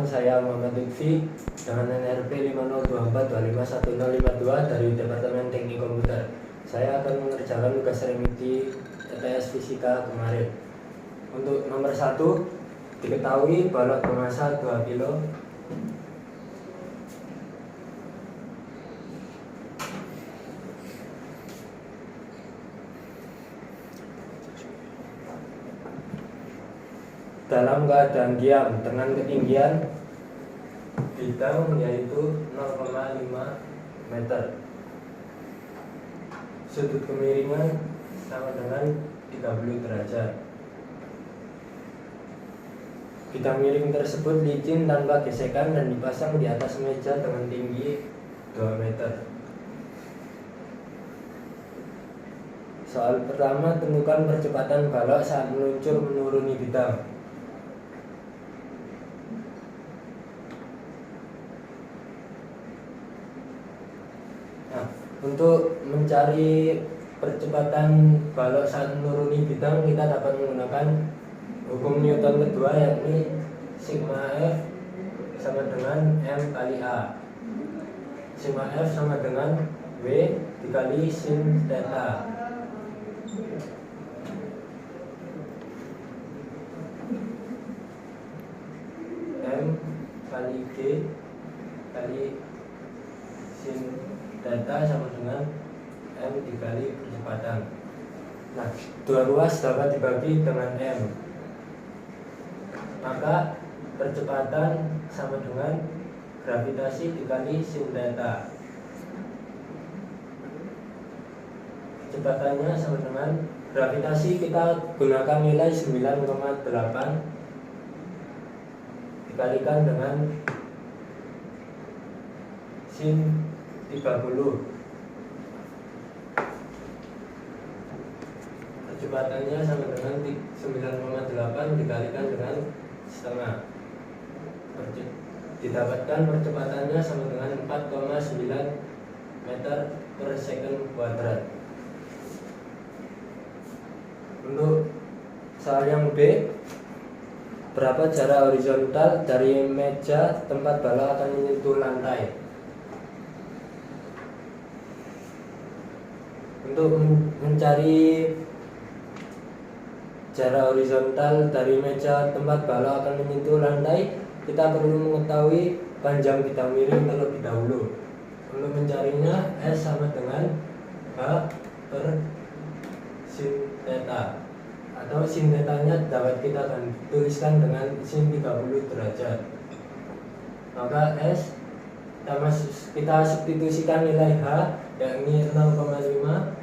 saya Muhammad Lutfi dengan NRP 5024251052 dari Departemen Teknik Komputer. Saya akan mengerjakan tugas remedi TTS Fisika kemarin. Untuk nomor 1, diketahui balok bermassa 2 kg dalam keadaan diam dengan ketinggian bidang yaitu 0,5 meter. Sudut kemiringan sama dengan 30 derajat. Bidang miring tersebut licin tanpa gesekan dan dipasang di atas meja dengan tinggi 2 meter. Soal pertama, tentukan percepatan balok saat meluncur menuruni bidang. Untuk mencari percepatan balok saat menuruni bidang, kita dapat menggunakan hukum Newton kedua, yakni sigma F sama dengan M kali A. Sigma F sama dengan W dikali sin theta. M kali G kali sin theta sama dengan M dikali percepatan. Nah, dua ruas dapat dibagi dengan M, maka percepatan sama dengan gravitasi dikali sin theta. Kecepatannya sama dengan gravitasi, kita gunakan nilai 9,8 dikalikan dengan sin 30. Percepatannya sama dengan 9,8 dikalikan dengan setengah. Didapatkan percepatannya sama dengan 4,9 meter per second kuadrat. Untuk soal yang B, berapa jarak horizontal dari meja tempat balok akan menyentuh lantai? Untuk mencari jarak horizontal dari meja tempat balok akan menyentuh lantai, kita perlu mengetahui panjang bidang miring terlebih dahulu. Untuk mencarinya, S sama dengan H per sin theta, atau sin theta-nya dapat kita tuliskan dengan sin 30 derajat. Maka S kita substitusikan nilai H, yakni 0,5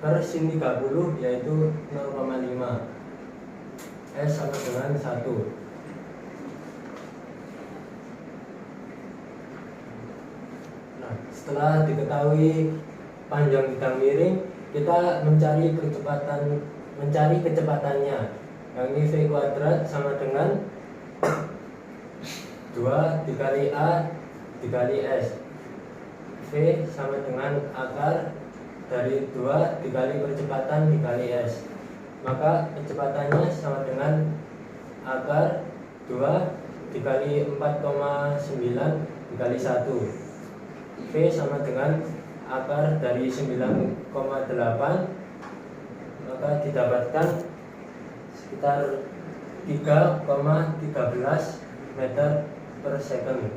per sin 30, yaitu 0,5. S sama dengan 1. Nah, setelah diketahui panjang bidang miring, kita mencari kecepatannya, yakni V kuadrat sama dengan 2 dikali A dikali S. V sama dengan akar dari 2 dikali percepatan dikali S. Maka kecepatannya sama dengan akar 2 dikali 4,9 dikali 1. V sama dengan akar dari 9,8, maka didapatkan sekitar 3,13 meter per second.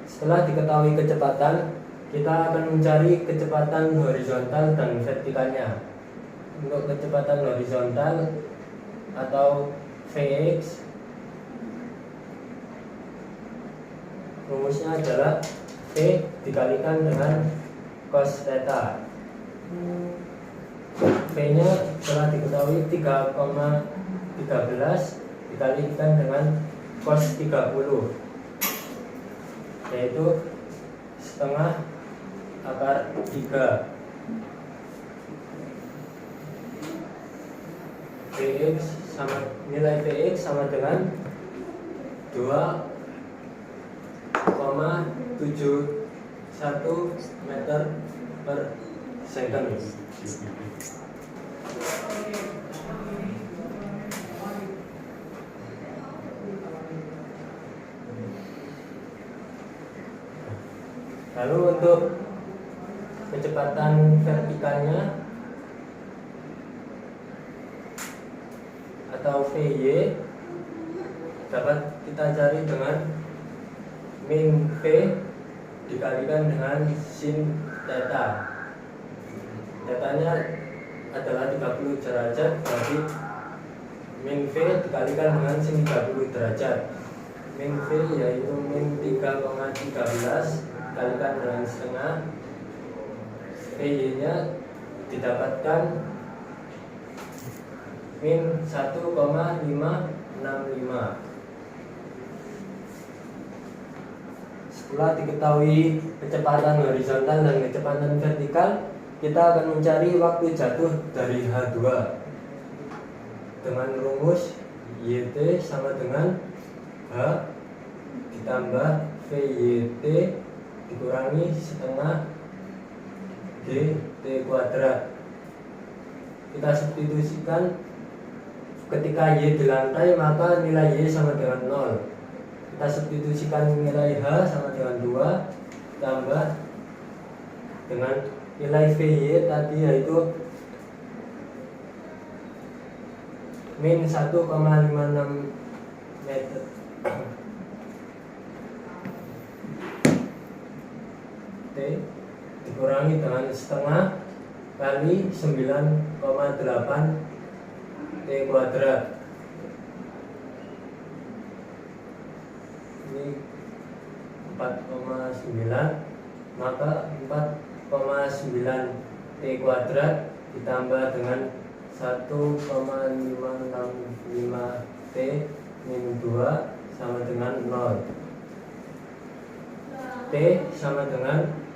Setelah diketahui kecepatan, kita akan mencari kecepatan horizontal dan vertikalnya. Untuk kecepatan horizontal atau Vx, rumusnya adalah V dikalikan dengan cos theta. V-nya telah diketahui 3,13 dikalikan dengan cos 30, yaitu setengah akar 3. Nilai Vx sama dengan 2,71 meter per second. Lalu untuk kecepatan vertikalnya atau VY dapat kita cari dengan min V dikalikan dengan sin theta. Datanya adalah 30 derajat, berarti min V dikalikan dengan sin 30 derajat. Min V yaitu min 3,13 dikalikan dengan setengah, VY nya didapatkan min 1,565. Setelah diketahui kecepatan horizontal dan kecepatan vertikal, kita akan mencari waktu jatuh dari H2 dengan rumus YT sama dengan H ditambah VYT dikurangi setengah GT kuadrat. Kita substitusikan ketika Y di lantai, maka nilai Y sama dengan 0. Kita substitusikan nilai H sama dengan 2 tambah dengan nilai VY tadi yaitu min 1,56 meter. T dikurangi dengan setengah kali 9,8 T kuadrat. Ini 4,9, maka 4,9 T kuadrat ditambah dengan 1,565 T min 2 sama dengan 0. T sama dengan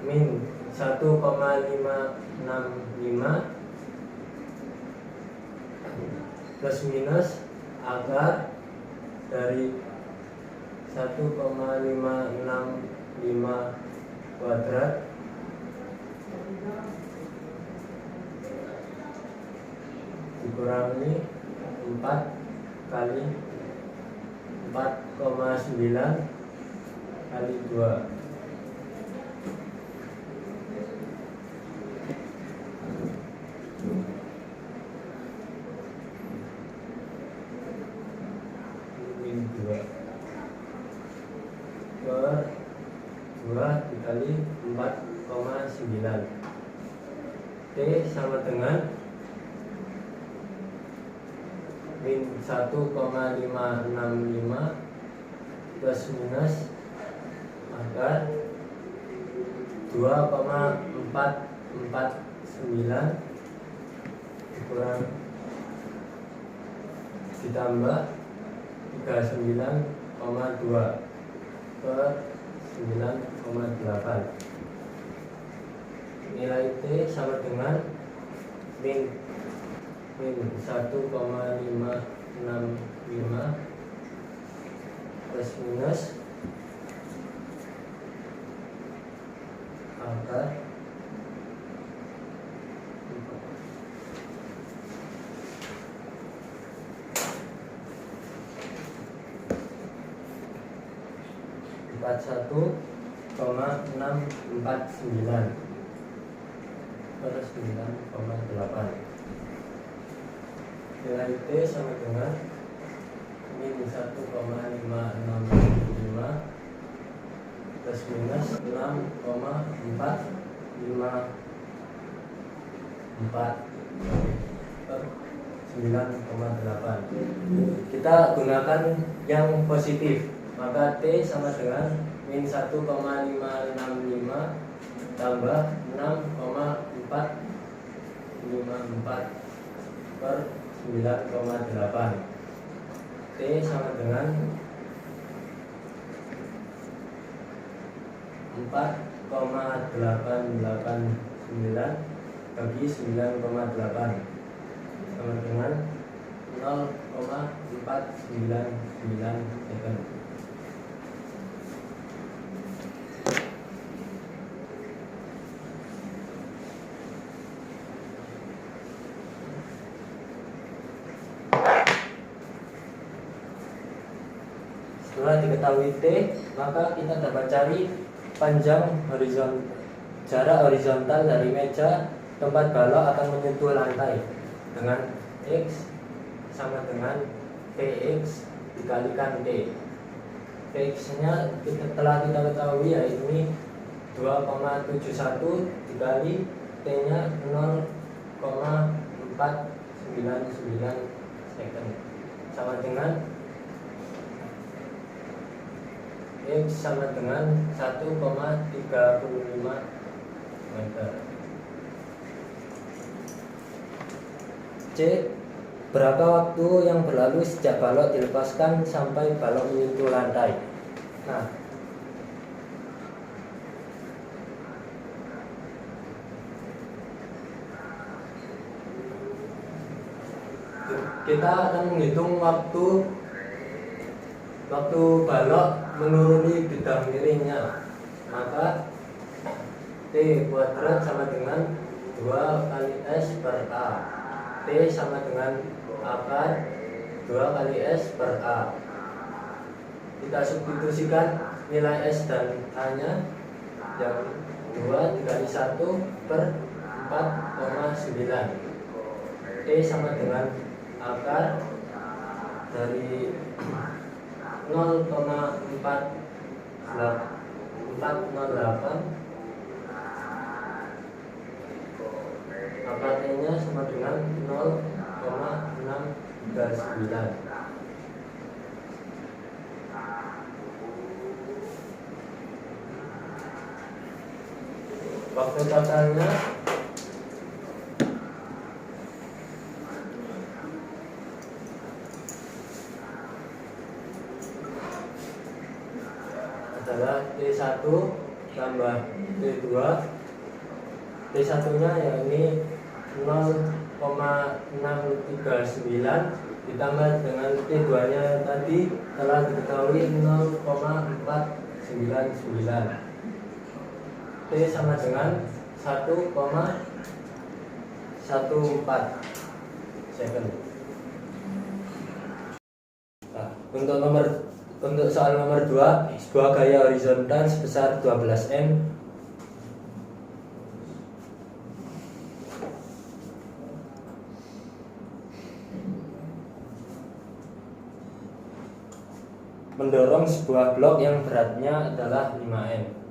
min 1,565 plus minus akar dari 1,565 kuadrat dikurangi 4 kali 4,9 kali 2. Min 2 per 2 dikali 4,9. T sama dengan min 1,565 plus minus akar 2,449 dikurang ditambah 39,2 per 9,8. Nilai T sama dengan min 1,565 plus minus akar 41,649 per 9,8. Nilai T sama dengan min 1,565 plus minus 6,454 per 9,8. Kita gunakan yang positif, maka T sama dengan min 1,565 tambah 6,454 per 9,8. T sama dengan 4,889 bagi 9,8 sama dengan 0,499 second. Setelah diketahui T, maka kita dapat cari jarak horizontal dari meja tempat balok akan menyentuh lantai dengan X sama dengan Px dikalikan T. Px nya telah kita ketahui, yaitu 2,71 dikali T nya 0,499 second sama dengan X sama dengan 1,35 meter. C. Berapa waktu yang berlalu sejak balok dilepaskan sampai balok menyentuh lantai? Nah, kita akan menghitung waktu balok menuruni bidang miringnya. Maka T kuadrat sama dengan 2 kali S per A. T sama dengan akar 2 kali S per A. Kita substitusikan nilai S dan A nya, yang 2 dikali 1 per 4,9. T sama dengan akar dari 0,408, akar T nya sama dengan 0,639. Waktu totalnya adalah T1 tambah T2. T1 nya yakni 0,639 ditambah dengan T2 nya tadi telah diketahui 0,499. T sama dengan 1,14 second. Nah, untuk soal nomor 2, sebuah gaya horizontal sebesar 12 N mendorong sebuah blok yang beratnya adalah 5 N.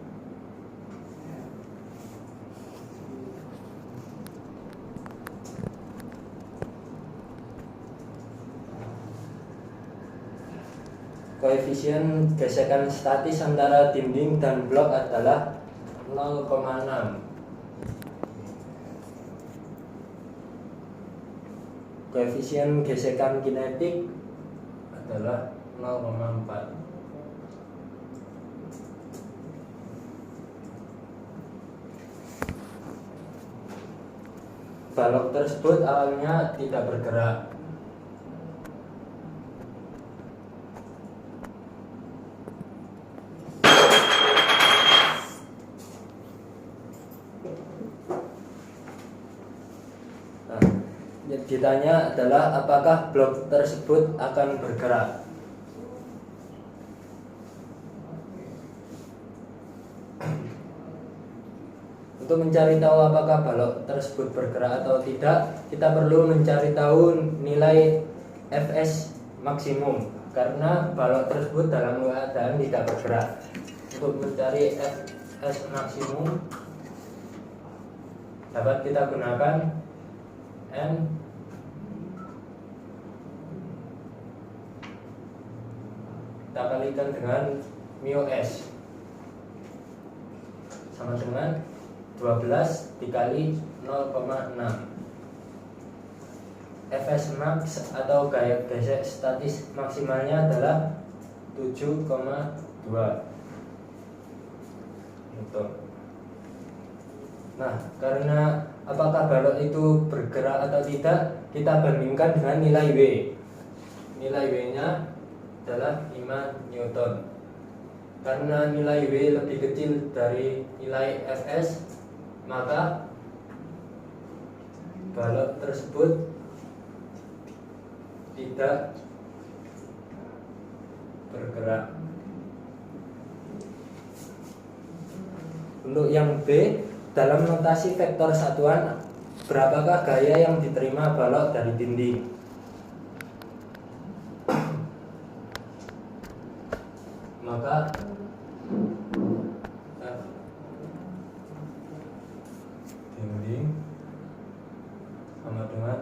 Koefisien gesekan statis antara dinding dan blok adalah 0,6. Koefisien gesekan kinetik adalah 0,4. Balok tersebut awalnya tidak bergerak. Ditanya adalah apakah blok tersebut akan bergerak. Untuk mencari tahu apakah balok tersebut bergerak atau tidak, kita perlu mencari tahu nilai Fs maksimum, karena balok tersebut dalam keadaan tidak bergerak. Untuk mencari Fs maksimum dapat kita gunakan N kita kalikan dengan mu S sama dengan 12 dikali 0,6. Fs max atau gaya gesek statis maksimalnya adalah 7,2 Newton. Nah, karena apakah balok itu bergerak atau tidak, kita bandingkan dengan nilai W. Nilai W nya adalah 5 Newton. Karena nilai W lebih kecil dari nilai Fs, maka balok tersebut tidak bergerak. Untuk yang B, dalam notasi vektor satuan, berapakah gaya yang diterima balok dari dinding? Maka dinding sama dengan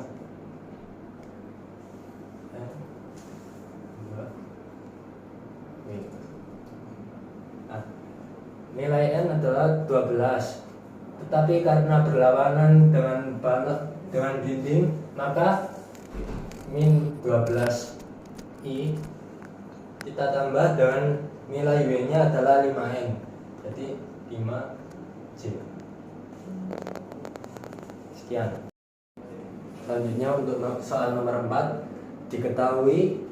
nilai N adalah 12, tetapi karena berlawanan dengan balok dengan dinding, maka min 12I kita tambah dengan nilai W nya adalah 5N, jadi 5J. Sekian. Selanjutnya untuk soal nomor 4, diketahui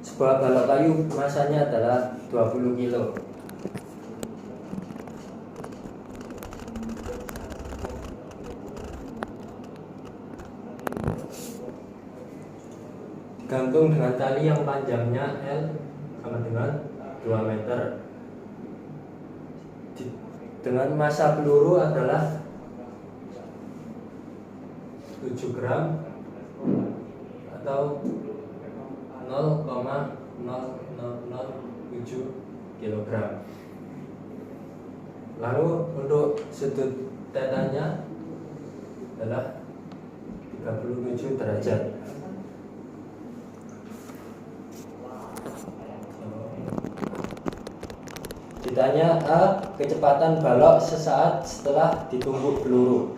sebuah balok kayu masanya adalah 20 kilo. Gantung dengan tali yang panjangnya L sama dengan 2 meter. Dengan massa peluru adalah 7 gram atau 0,0007 kg. Lalu untuk sudut tetanya adalah 37 derajat. Ditanya A, kecepatan balok sesaat setelah ditumbuk peluru.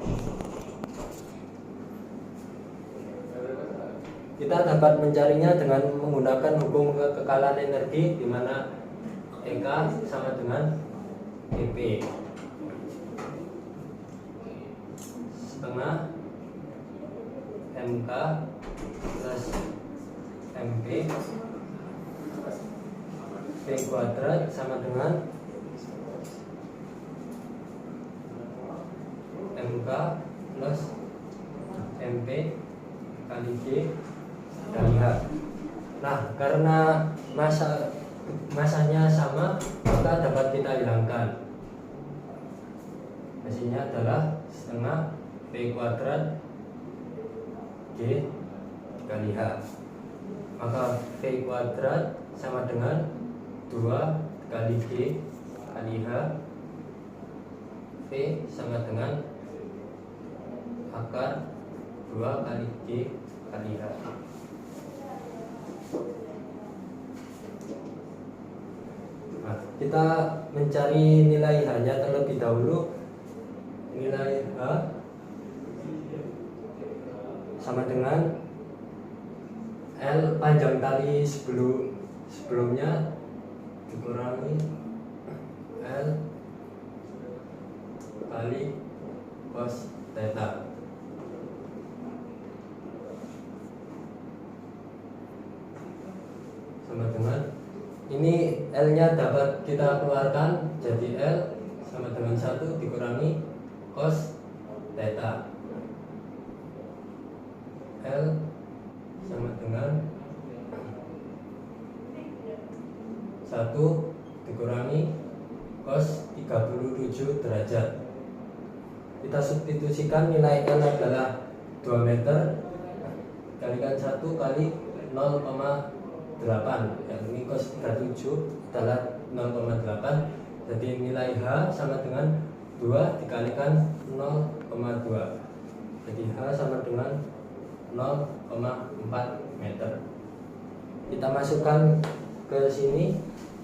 Kita dapat mencarinya dengan menggunakan hukum kekekalan energi, di mana EK sama dengan EP setengah MK plus MP P kuadrat sama dengan MK plus MP kali G kali H. Nah, karena masanya sama, maka dapat kita hilangkan. Hasilnya adalah setengah P kuadrat G kali H. Maka P kuadrat sama dengan 2 kali G kali H. P sama dengan akar 2 kali G kali H. Nah, kita mencari nilai H-nya terlebih dahulu. Nilai H sama dengan L panjang tali sebelumnya dikurangi L kali cos theta. Sama dengan ini L-nya dapat kita keluarkan, jadi L sama dengan 1 dikurangi cos theta. L sama dengan 1 dikurangi cos 37 derajat. Kita substitusikan nilai L adalah 2 meter, kalikan 1 kali 0,8, yang ini cos 37 adalah 0,8, jadi nilai H sama dengan 2 dikalikan 0,2, jadi H sama dengan 0,4 meter. Kita masukkan ke sini,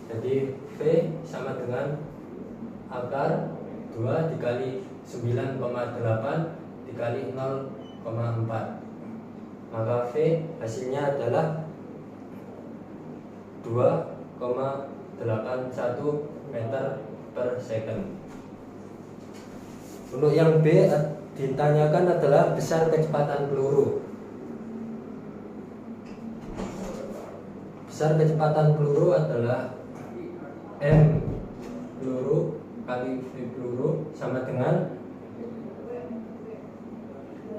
jadi P sama dengan akar 2 dikali 9,8 dikali 0,4, maka V hasilnya adalah 2,81 meter per second. Untuk yang B ditanyakan adalah besar kecepatan peluru. Besar kecepatan peluru adalah M peluru kali V peluru sama dengan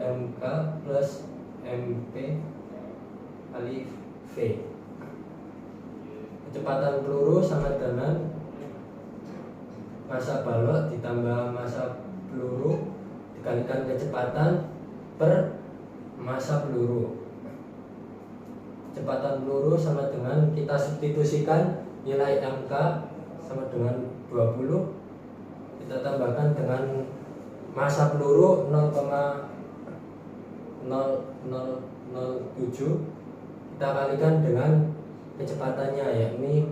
MK plus MP kali V. Kecepatan peluru sama dengan massa balok ditambah massa peluru dikalikan kecepatan per massa peluru. Kecepatan peluru sama dengan, kita substitusikan nilai angka sama dengan 20, kita tambahkan dengan massa peluru 0,0007, kita kalikan dengan kecepatannya yakni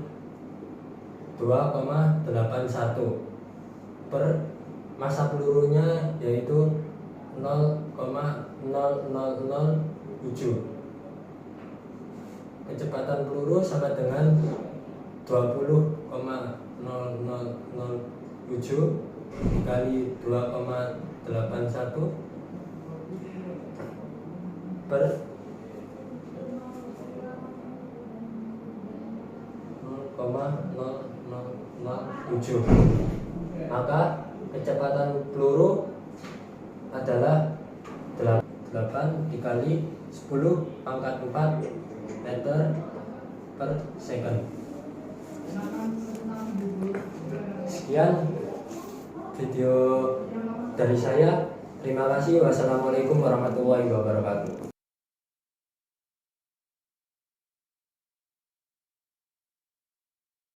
2,81 per massa pelurunya yaitu 0,0007. Kecepatan peluru sama dengan 20,0007 dikali 2,81 per 0,0007. Maka kecepatan peluru adalah 8 dikali 10 pangkat 4 meter per second. Sekian video dari saya. Terima kasih. Wassalamualaikum warahmatullahi wabarakatuh.